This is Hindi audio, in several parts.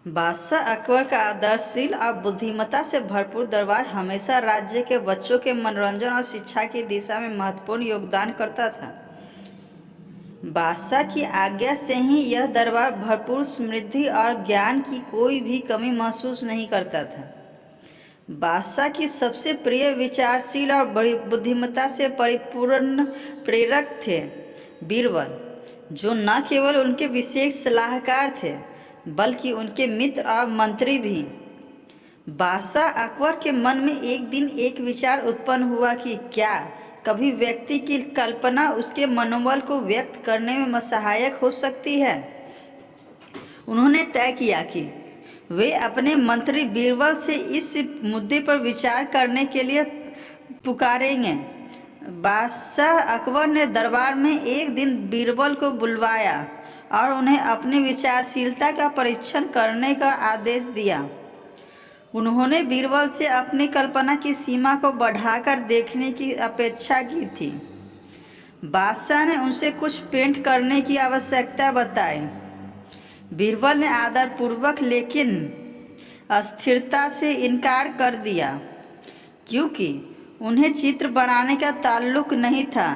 बादशाह अकबर का आदर्शशील और बुद्धिमत्ता से भरपूर दरबार हमेशा राज्य के बच्चों के मनोरंजन और शिक्षा की दिशा में महत्वपूर्ण योगदान करता था। बादशाह की आज्ञा से ही यह दरबार भरपूर समृद्धि और ज्ञान की कोई भी कमी महसूस नहीं करता था। बादशाह की सबसे प्रिय विचारशील और बड़ी बुद्धिमत्ता से परिपूर्ण प्रेरक थे बीरबल, जो न केवल उनके विशेष सलाहकार थे बल्कि उनके मित्र और मंत्री भी। बादशाह अकबर के मन में एक दिन एक विचार उत्पन्न हुआ कि क्या कभी व्यक्ति की कल्पना उसके मनोबल को व्यक्त करने में सहायक हो सकती है। उन्होंने तय किया कि वे अपने मंत्री बीरबल से इस मुद्दे पर विचार करने के लिए पुकारेंगे। बादशाह अकबर ने दरबार में एक दिन बीरबल को बुलवाया और उन्हें अपनी विचारशीलता का परीक्षण करने का आदेश दिया। उन्होंने बीरबल से अपनी कल्पना की सीमा को बढ़ाकर देखने की अपेक्षा की थी। बादशाह ने उनसे कुछ पेंट करने की आवश्यकता बताई। बीरबल ने आदरपूर्वक लेकिन अस्थिरता से इनकार कर दिया, क्योंकि उन्हें चित्र बनाने का ताल्लुक नहीं था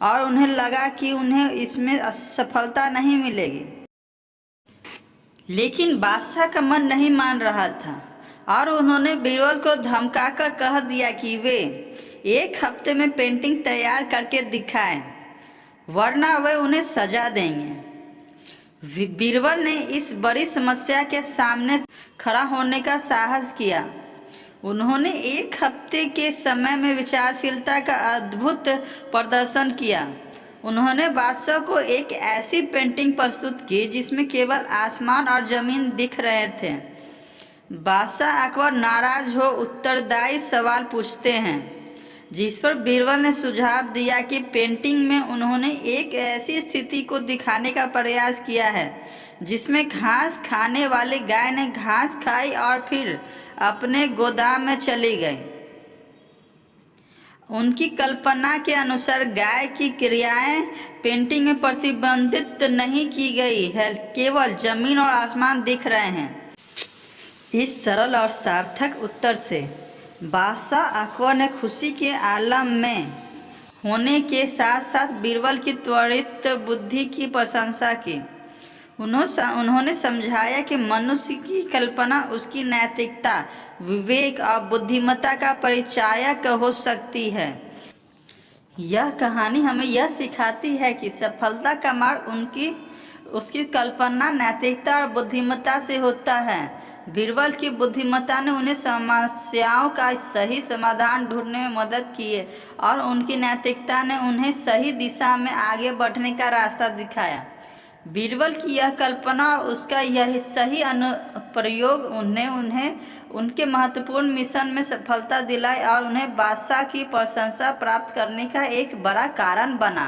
और उन्हें लगा कि उन्हें इसमें सफलता नहीं मिलेगी। लेकिन बादशाह का मन नहीं मान रहा था और उन्होंने बीरबल को धमकाकर कह दिया कि वे 1 हफ्ते में पेंटिंग तैयार करके दिखाएं, वरना वे उन्हें सजा देंगे। बीरबल ने इस बड़ी समस्या के सामने खड़ा होने का साहस किया। उन्होंने 1 हफ्ते के समय में विचारशीलता का अद्भुत प्रदर्शन किया। उन्होंने बादशाह को एक ऐसी पेंटिंग प्रस्तुत की जिसमें केवल आसमान और जमीन दिख रहे थे। बादशाह अकबर नाराज हो उत्तरदायी सवाल पूछते हैं, जिस पर बीरबल ने सुझाव दिया कि पेंटिंग में उन्होंने एक ऐसी स्थिति को दिखाने का प्रयास किया है जिसमें घास खाने वाली गाय ने घास खाई और फिर अपने गोदाम में चली गई। उनकी कल्पना के अनुसार गाय की क्रियाएं पेंटिंग में प्रतिबंधित नहीं की गई है, केवल जमीन और आसमान दिख रहे हैं। इस सरल और सार्थक उत्तर से बादशाह अकबर ने खुशी के आलम में होने के साथ साथ बीरबल की त्वरित बुद्धि की प्रशंसा की। उन्होंने समझाया कि मनुष्य की कल्पना उसकी नैतिकता, विवेक और बुद्धिमत्ता का परिचायक हो सकती है। यह कहानी हमें यह सिखाती है कि सफलता का मार्ग उसकी कल्पना, नैतिकता और बुद्धिमत्ता से होता है। बीरबल की बुद्धिमत्ता ने उन्हें समस्याओं का सही समाधान ढूंढने में मदद की और उनकी नैतिकता ने उन्हें सही दिशा में आगे बढ़ने का रास्ता दिखाया। बीरबल की यह कल्पना और उसका यह सही अनुप्रयोग उन्हें उनके महत्वपूर्ण मिशन में सफलता दिलाई और उन्हें बादशाह की प्रशंसा प्राप्त करने का एक बड़ा कारण बना।